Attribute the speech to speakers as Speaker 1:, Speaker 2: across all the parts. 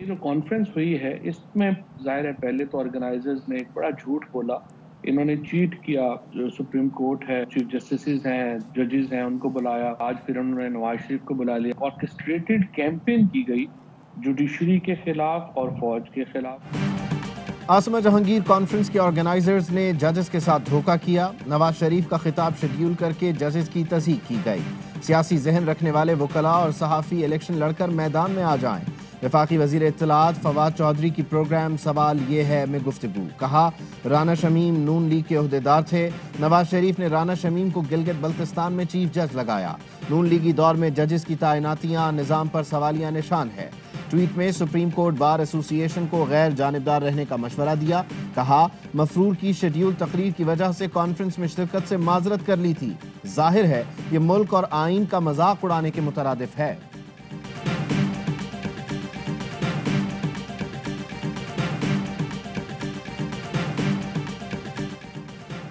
Speaker 1: یہ جو کانفرنس ہوئی ہے اس میں ظاہر ہے پہلے تو آرگنائزرز نے ایک بڑا جھوٹ بولا، انہوں نے چیٹ کیا، جو سپریم کورٹ ہے، چیف جسٹسز ہیں، ججز ہیں، ان کو بلایا، آج پھر انہوں نے نواز شریف کو بلا لیا، آرکسٹریٹڈ کیمپین کی گئی جوڈیشری کے خلاف اور فوج کے خلاف۔
Speaker 2: عاصمہ جہانگیر کانفرنس کے آرگنائزرز نے ججز کے ساتھ دھوکہ کیا، نواز شریف کا خطاب شیڈیول کر کے ججز کی تصحیح کی گئی، سیاسی ذہن رکھنے والے وکلاء اور صحافی الیکشن لڑ کر میدان میں آ جائیں۔ وفاقی وزیر اطلاعات فواد چودھری کی پروگرام سوال یہ ہے میں گفتگو، کہا رانا شمیم نون لیگ کے عہدیدار تھے، نواز شریف نے رانا شمیم کو گلگت بلتستان میں چیف جج لگایا، نون لیگی دور میں ججز کی تعیناتیاں نظام پر سوالیہ نشان ہے۔ ٹویٹ میں سپریم کورٹ بار ایسوسی ایشن کو غیر جانبدار رہنے کا مشورہ دیا، کہا مفرور کی شیڈیول تقریر کی وجہ سے کانفرنس میں شرکت سے معذرت کر لی تھی، ظاہر ہے یہ ملک اور آئین کا مذاق اڑانے کے مترادف ہے۔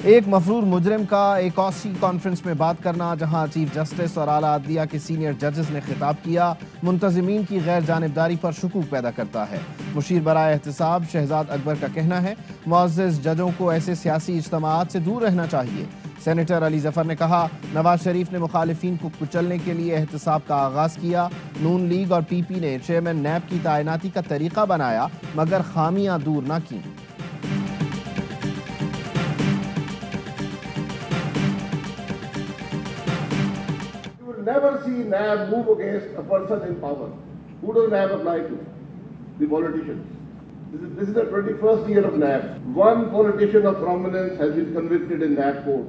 Speaker 2: ایک مفرور مجرم کا ایک اور سی کانفرنس میں بات کرنا، جہاں چیف جسٹس اور اعلیٰ عدلیہ کے سینئر ججز نے خطاب کیا، منتظمین کی غیر جانبداری پر شکوک پیدا کرتا ہے۔ مشیر برائے احتساب شہزاد اکبر کا کہنا ہے معزز ججوں کو ایسے سیاسی اجتماعات سے دور رہنا چاہیے۔ سینیٹر علی ظفر نے کہا نواز شریف نے مخالفین کو کچلنے کے لیے احتساب کا آغاز کیا، نون لیگ اور پی پی نے چیئرمین نیب کی تعیناتی کا طریقہ بنایا مگر خامیاں دور نہ کیں۔
Speaker 3: Never see NAB move against a person in power. Who does NAB apply to? The politicians. This is the 21st year of NAB. One politician of prominence has been convicted in NAB court.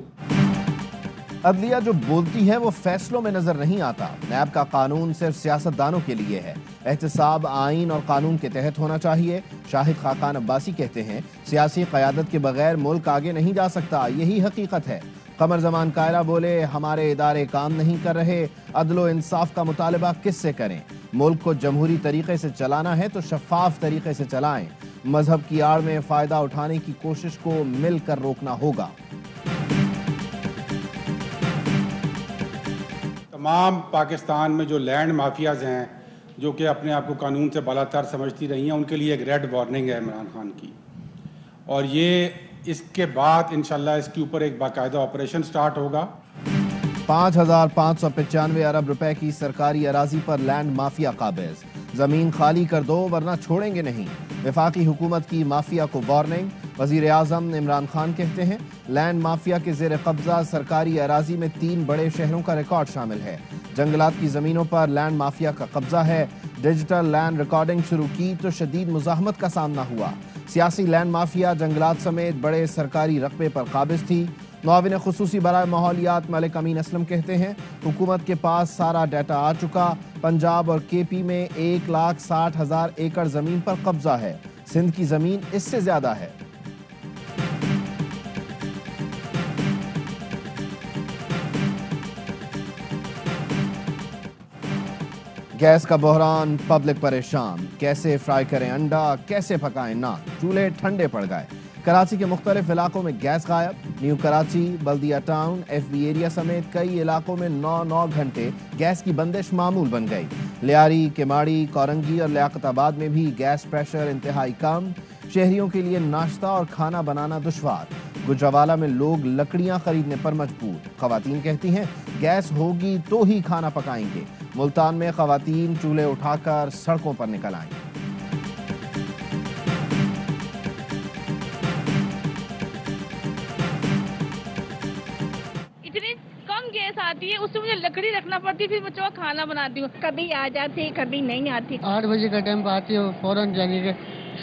Speaker 2: عدلیہ جو بولتی ہے وہ فیصلوں میں نظر نہیں آتا۔ نیب کا قانون صرف سیاست دانوں کے لیے ہے، احتساب آئین اور قانون کے تحت ہونا چاہیے۔ شاہد خاقان عباسی کہتے ہیں سیاسی قیادت کے بغیر ملک آگے نہیں جا سکتا، یہی حقیقت ہے۔ قمر زمان کائرہ بولے ہمارے ادارے کام نہیں کر رہے، عدل و انصاف کا مطالبہ کس سے کریں؟ ملک کو جمہوری طریقے سے چلانا ہے تو شفاف طریقے سے چلائیں، مذہب کی آڑ میں فائدہ اٹھانے کی کوشش کو مل کر روکنا ہوگا۔
Speaker 4: تمام پاکستان میں جو لینڈ مافیاز ہیں جو کہ اپنے آپ کو قانون سے بالا تر سمجھتی رہی ہیں، ان کے لیے ایک ریڈ وارننگ ہے عمران خان کی، اور یہ اس کے بعد انشاءاللہ اس کے اوپر ایک باقاعدہ آپریشن سٹارٹ ہوگا۔
Speaker 2: 5,595 ارب روپے کی سرکاری اراضی پر لینڈ مافیا قابض، زمین خالی کر دو ورنہ چھوڑیں گے نہیں، وفاقی حکومت کی مافیا کو وارننگ۔ وزیر اعظم عمران خان کہتے ہیں لینڈ مافیا کے زیر قبضہ سرکاری اراضی میں 3 بڑے شہروں کا ریکارڈ شامل ہے، جنگلات کی زمینوں پر لینڈ مافیا کا قبضہ ہے، ڈیجیٹل لینڈ ریکارڈنگ شروع کی تو شدید مزاحمت کا سامنا ہوا، سیاسی لینڈ مافیا جنگلات سمیت بڑے سرکاری رقبے پر قابض تھی۔ معاون خصوصی برائے ماحولیات ملک امین اسلم کہتے ہیں حکومت کے پاس سارا ڈیٹا آ چکا، پنجاب اور کے پی میں 1,60,000 ایکڑ زمین پر قبضہ ہے، سندھ کی زمین اس سے زیادہ ہے۔ گیس کا بحران، پبلک پریشان، کیسے فرائی کریں انڈا، کیسے پکائیں نان، چولہے ٹھنڈے پڑ گئے۔ کراچی کے مختلف علاقوں میں گیس غائب، نیو کراچی، بلدیہ ٹاؤن، ایف بی ایریا سمیت کئی علاقوں میں 9 گھنٹے گیس کی بندش معمول بن گئی۔ لیاری، کماڑی، کورنگی اور لیاقت آباد میں بھی گیس پریشر انتہائی کم، شہریوں کے لیے ناشتہ اور کھانا بنانا دشوار، گجرانوالہ میں لوگ لکڑیاں خریدنے پر مجبور، خواتین کہتی ہیں گیس ہوگی تو ہی کھانا پکائیں گے، ملتان میں خواتین چولہے اٹھا کر سڑکوں پر نکل آئیں۔
Speaker 5: اتنی کم گیس آتی ہے، اس سے مجھے لکڑی رکھنا پڑتی ہے، پھر بچوں کا کھانا بناتی ہوں، کبھی آ جاتی کبھی نہیں آتی۔
Speaker 6: 8 بجے کا ٹائم پہ آتی ہے فوراً، یعنی کہ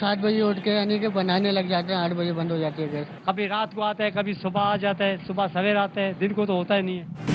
Speaker 6: 7 بجے اٹھ کے یعنی کہ بنانے لگ جاتے ہیں، 8 بجے بند ہو جاتی ہے گیس۔
Speaker 7: کبھی رات کو آتا ہے، کبھی صبح آ جاتا ہے، صبح سویر آتا ہے، دن کو تو ہوتا ہی نہیں ہے۔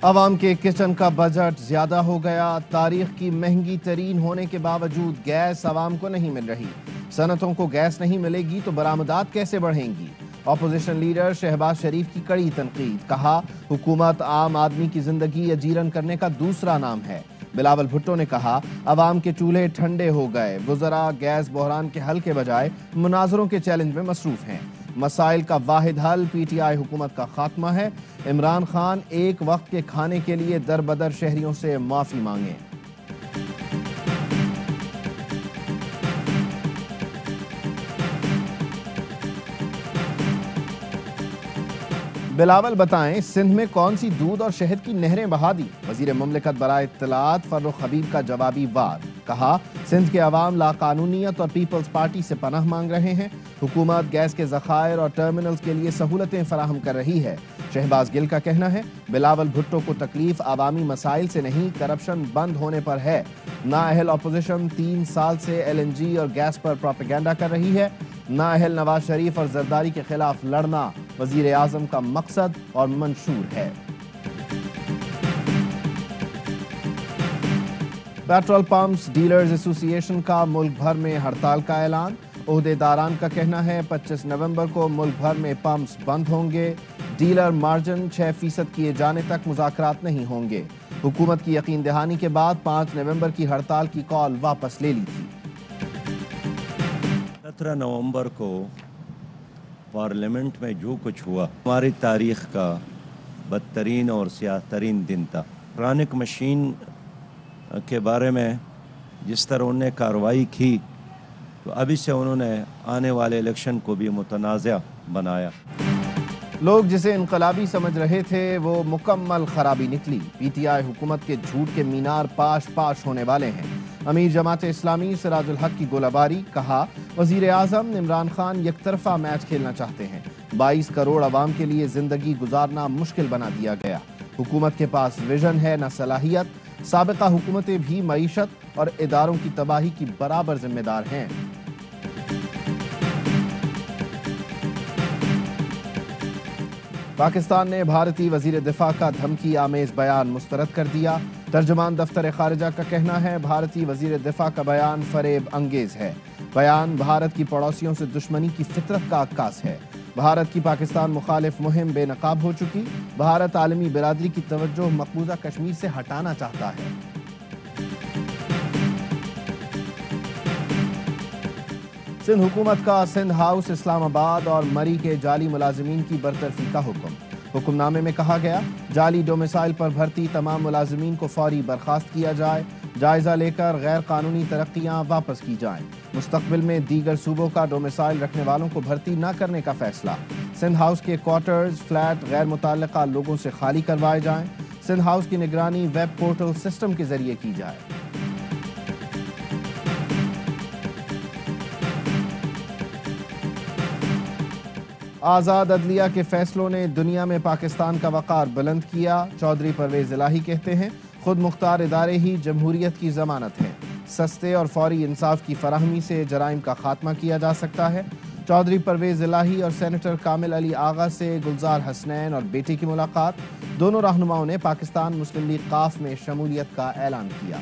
Speaker 2: عوام کے کچن کا بجٹ زیادہ ہو گیا، تاریخ کی مہنگی ترین ہونے کے باوجود گیس عوام کو نہیں مل رہی، صنعتوں کو گیس نہیں ملے گی تو برآمدات کیسے بڑھیں گی؟ اپوزیشن لیڈر شہباز شریف کی کڑی تنقید، کہا حکومت عام آدمی کی زندگی اجیرن کرنے کا دوسرا نام ہے۔ بلاول بھٹو نے کہا عوام کے چولہے ٹھنڈے ہو گئے، وزراء گیس بحران کے حل کے بجائے مناظروں کے چیلنج میں مصروف ہیں، مسائل کا واحد حل پی ٹی آئی حکومت کا خاتمہ ہے، عمران خان ایک وقت کے کھانے کے لیے در بدر شہریوں سے معافی مانگیں۔ بلاول بتائیں سندھ میں کون سی دودھ اور شہد کی نہریں بہا دی؟ وزیر مملکت برائے اطلاعات فرخ حبیب کا جوابی وار، کہا سندھ کے عوام لاقانونیت اور پیپلز پارٹی سے پناہ مانگ رہے ہیں، حکومت گیس کے ذخائر اور ٹرمینلز کے لیے سہولتیں فراہم کر رہی ہے۔ شہباز گل کا کہنا ہے بلاول بھٹو کو تکلیف عوامی مسائل سے نہیں، کرپشن بند ہونے پر ہے۔ نااہل اپوزیشن 3 سال سے LNG اور گیس پر پروپیگنڈا کر رہی ہے۔ نااہل نواز شریف اور زرداری کے خلاف لڑنا وزیر اعظم کا مقصد اور منشور ہے۔ پیٹرول پمپس ڈیلرز ایسوسی ایشن کا ملک بھر میں ہڑتال کا اعلان، عہدیداران کا کہنا ہے 25 نومبر کو ملک بھر میں پمپس بند ہوں گے، ڈیلر مارجن 6% کیے جانے تک مذاکرات نہیں ہوں گے۔ حکومت کی یقین دہانی کے بعد 5 نومبر کی ہڑتال کی کال واپس لے لی تھی۔
Speaker 8: 17 نومبر کو پارلیمنٹ میں جو کچھ ہوا ہماری تاریخ کا بدترین اور سیاہ ترین دن تھا۔ الیکٹرانک مشین کے بارے میں جس طرح انہوں نے کارروائی کی تو ابھی سے انہوں نے آنے والے الیکشن کو بھی متنازع بنایا۔
Speaker 2: لوگ جسے انقلابی سمجھ رہے تھے وہ مکمل خرابی نکلی۔ PTI حکومت کے جھوٹ کے مینار پاش ہونے والے ہیں۔ امیر جماعت اسلامی سراج الحق کی گولہ باری، کہا وزیر اعظم عمران خان یک طرفہ میچ کھیلنا چاہتے ہیں، 22 کروڑ عوام کے لیے زندگی گزارنا مشکل بنا دیا گیا۔ حکومت کے پاس ویژن ہے نہ صلاحیت، سابقہ حکومتیں بھی معیشت اور اداروں کی تباہی کی برابر ذمہ دار ہیں۔ پاکستان نے بھارتی وزیر دفاع کا دھمکی آمیز بیان مسترد کر دیا۔ ترجمان دفتر خارجہ کا کہنا ہے بھارتی وزیر دفاع کا بیان فریب انگیز ہے۔ بیان بھارت کی پڑوسیوں سے دشمنی کی فطرت کا عکاس ہے۔ بھارت کی پاکستان مخالف مہم بے نقاب ہو چکی۔ بھارت عالمی برادری کی توجہ مقبوضہ کشمیر سے ہٹانا چاہتا ہے۔ سندھ حکومت کا سندھ ہاؤس اسلام آباد اور مری کے جعلی ملازمین کی برطرفی کا حکم نامے میں کہا گیا جعلی ڈومیسائل پر بھرتی تمام ملازمین کو فوری برخاست کیا جائے، جائزہ لے کر غیر قانونی ترقیاں واپس کی جائیں۔ مستقبل میں دیگر صوبوں کا ڈومیسائل رکھنے والوں کو بھرتی نہ کرنے کا فیصلہ۔ سندھ ہاؤس کے کوارٹرز فلیٹ غیر متعلقہ لوگوں سے خالی کروائے جائیں۔ سندھ ہاؤس کی نگرانی ویب پورٹل سسٹم کے ذریعے کی جائے۔ آزاد عدلیہ کے فیصلوں نے دنیا میں پاکستان کا وقار بلند کیا، چودھری پرویز الہی کہتے ہیں خود مختار ادارے ہی جمہوریت کی ضمانت ہیں، سستے اور فوری انصاف کی فراہمی سے جرائم کا خاتمہ کیا جا سکتا ہے۔ چودھری پرویز الہی اور سینیٹر کامل علی آغا سے گلزار حسنین اور بیٹی کی ملاقات، دونوں رہنماؤں نے پاکستان مسلم لیگ قاف میں شمولیت کا اعلان کیا۔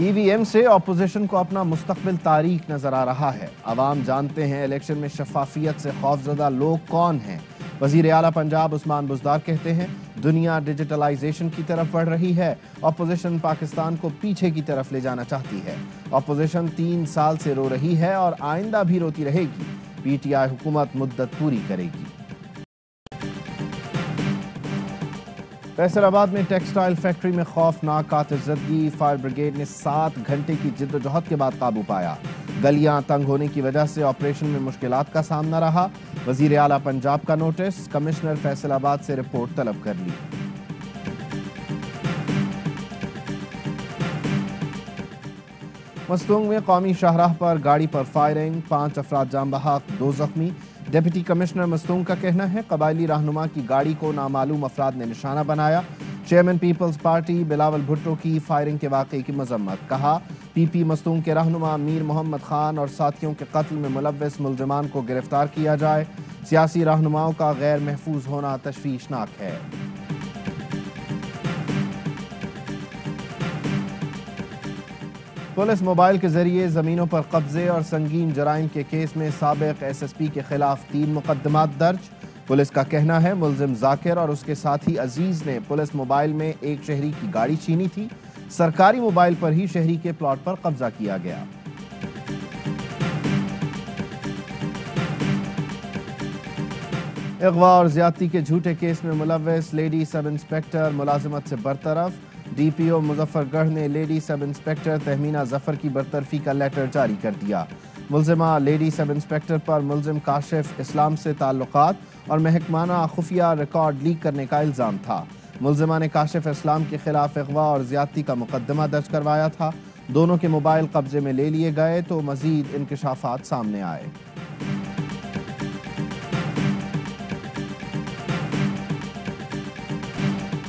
Speaker 2: EVM سے اپوزیشن کو اپنا مستقبل تاریک نظر آ رہا ہے۔ عوام جانتے ہیں الیکشن میں شفافیت سے خوفزدہ لوگ کون ہیں۔ وزیر اعلیٰ پنجاب عثمان بزدار کہتے ہیں دنیا ڈیجیٹلائزیشن کی طرف بڑھ رہی ہے، اپوزیشن پاکستان کو پیچھے کی طرف لے جانا چاہتی ہے۔ اپوزیشن 3 سال سے رو رہی ہے اور آئندہ بھی روتی رہے گی۔ PTI حکومت مدت پوری کرے گی۔ فیصل آباد میں ٹیکسٹائل فیکٹری میں خوفناک آتش زدگی، فائر بریگیڈ نے 7 گھنٹے کی جدوجہد کے بعد قابو پایا۔ گلیاں تنگ ہونے کی وجہ سے آپریشن میں مشکلات کا سامنا رہا۔ وزیر اعلیٰ پنجاب کا نوٹس، کمشنر فیصل آباد سے رپورٹ طلب کر لی۔ مستونگ میں قومی شاہراہ پر گاڑی پر فائرنگ، 5 افراد جاں بحق، 2 زخمی۔ ڈپٹی کمشنر مستونگ کا کہنا ہے قبائلی رہنما کی گاڑی کو نامعلوم افراد نے نشانہ بنایا۔ چیئرمین پیپلز پارٹی بلاول بھٹو کی فائرنگ کے واقعے کی مذمت، کہا PP مستونگ کے رہنما میر محمد خان اور ساتھیوں کے قتل میں ملوث ملزمان کو گرفتار کیا جائے۔ سیاسی رہنماؤں کا غیر محفوظ ہونا تشویشناک ہے۔ پولیس موبائل کے ذریعے زمینوں پر قبضے اور سنگین جرائم کے کیس میں سابق SSP کے خلاف 3 مقدمات درج۔ پولیس کا کہنا ہے ملزم ذاکر اور اس کے ساتھی عزیز نے پولیس موبائل میں ایک شہری کی گاڑی چھینی تھی، سرکاری موبائل پر ہی شہری کے پلاٹ پر قبضہ کیا گیا۔ اغوا اور زیادتی کے جھوٹے کیس میں ملوث لیڈی سب انسپیکٹر ملازمت سے برطرف۔ DPO مظفر گڑھ نے لیڈی سب انسپیکٹر تہمینہ ظفر کی برطرفی کا لیٹر جاری کر دیا۔ ملزمہ لیڈی سب انسپیکٹر پر ملزم کاشف اسلام سے تعلقات اور محکمانہ خفیہ ریکارڈ لیک کرنے کا الزام تھا۔ ملزمہ نے کاشف اسلام کے خلاف اغوا اور زیادتی کا مقدمہ درج کروایا تھا۔ دونوں کے موبائل قبضے میں لے لیے گئے تو مزید انکشافات سامنے آئے۔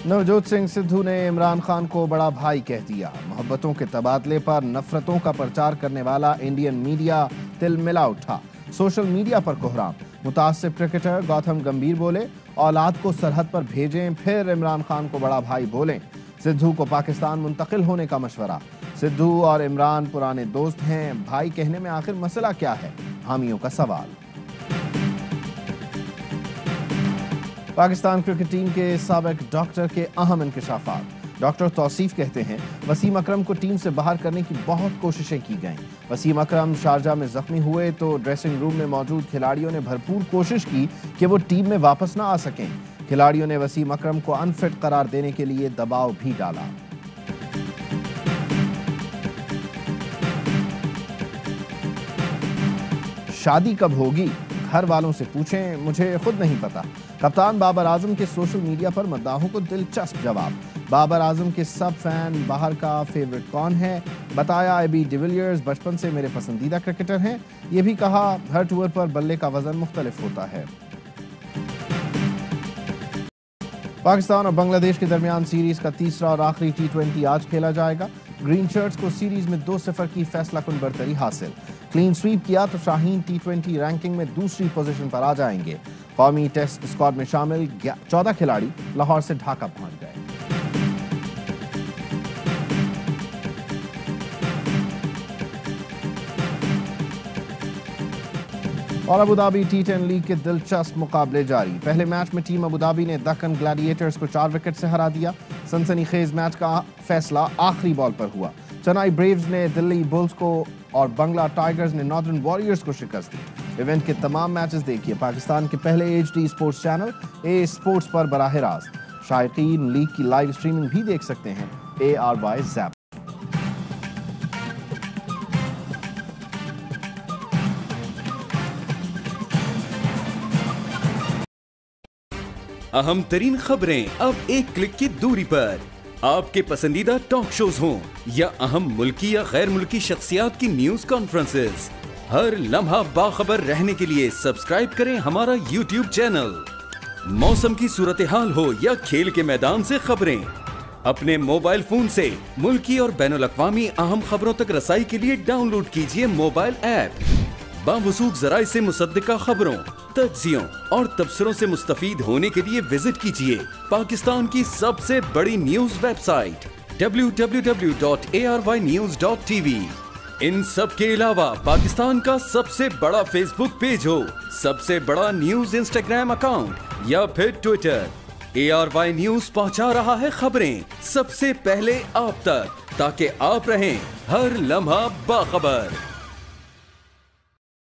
Speaker 2: نوجوت سنگھ سدھو نے عمران خان کو بڑا بھائی کہہ دیا۔ محبتوں کے تبادلے پر نفرتوں کا پرچار کرنے والا انڈین میڈیا تل ملا اٹھا۔ سوشل میڈیا پر کوہرام۔ متعصب کرکٹر گوتم گمبھیر بولے، اولاد کو سرحد پر بھیجیں پھر عمران خان کو بڑا بھائی بولیں۔ سدھو کو پاکستان منتقل ہونے کا مشورہ۔ سدھو اور عمران پرانے دوست ہیں، بھائی کہنے میں آخر مسئلہ کیا ہے؟ حامیوں کا سوال۔ پاکستان کرکٹ ٹیم کے سابق ڈاکٹر کے اہم انکشافات۔ ڈاکٹر توصیف کہتے ہیں وسیم اکرم کو ٹیم سے باہر کرنے کی بہت کوششیں کی گئیں۔ وسیم اکرم شارجہ میں زخمی ہوئے تو ڈریسنگ روم میں موجود کھلاڑیوں نے بھرپور کوشش کی کہ وہ ٹیم میں واپس نہ آ سکیں۔ کھلاڑیوں نے وسیم اکرم کو انفٹ قرار دینے کے لیے دباؤ بھی ڈالا۔ شادی کب ہوگی؟ گھر والوں سے پوچھیں، مجھے خود نہیں پتا۔ کپتان بابر اعظم کے سوشل میڈیا پر مداحوں کو دلچسپ جواب۔ بابر اعظم کے سب فین باہر کا فیورٹ کون ہے؟ بتایا اے بی ڈیویلیئرز بچپن سے میرے پسندیدہ کرکٹر ہیں۔ یہ بھی کہا ہر ٹور پر بلے کا وزن مختلف ہوتا ہے۔ پاکستان اور بنگلہ دیش کے درمیان سیریز کا تیسرا اور آخری T20 آج کھیلا جائے گا۔ گرین شرٹس کو سیریز میں 2-0 کی فیصلہ کن برتری حاصل۔ کلین سویپ کیا تو شاہین T20 رینکنگ میں دوسری پوزیشن پر آ جائیں گے۔ قومی ٹیسٹ اسکواڈ میں شامل 14 کھلاڑی لاہور سے ڈھاکہ پہنچ گئے۔ اور ابوظہبی T10 لیگ کے دلچسپ مقابلے جاری۔ پہلے میچ میں ٹیم ابوظہبی نے دکن گلیڈیٹرز کو 4 وکٹ سے ہرا دیا۔ سنسنی خیز میچ کا فیصلہ آخری بال پر ہوا۔ چنائی بریوز نے دلی بلز کو اور بنگلہ ٹائیگرز نے ناردرن واریئرز کو شکست دی۔ ایونٹ کے تمام میچز دیکھیے پاکستان کے پہلے HD sports channel A sports پر براہ راست۔ شائقین لیگ کی لائیو اسٹریمنگ بھی دیکھ سکتے ہیں ARY زیپ۔
Speaker 9: اہم ترین خبریں اب ایک کلک کی دوری پر۔ آپ کے پسندیدہ ٹاک شوز ہوں یا اہم ملکی یا غیر ملکی شخصیات کی نیوز کانفرنسز، ہر لمحہ باخبر رہنے کے لیے سبسکرائب کریں ہمارا YouTube چینل۔ موسم کی صورتحال ہو یا کھیل کے میدان سے خبریں، اپنے موبائل فون سے ملکی اور بین الاقوامی اہم خبروں تک رسائی کے لیے ڈاؤن لوڈ کیجیے موبائل ایپ۔ باوثوق ذرائع سے مصدقہ خبروں، تجزیوں اور تبصروں سے مستفید ہونے کے لیے وزٹ کیجیے پاکستان کی سب سے بڑی نیوز ویب سائٹ www.arynews.tv۔ ان سب کے علاوہ پاکستان کا سب سے بڑا فیس بک پیج ہو، سب سے بڑا نیوز انسٹاگرام اکاؤنٹ یا پھر ٹویٹر، ARY نیوز پہنچا رہا ہے خبریں سب سے پہلے آپ تک، تاکہ آپ رہیں ہر لمحہ باخبر۔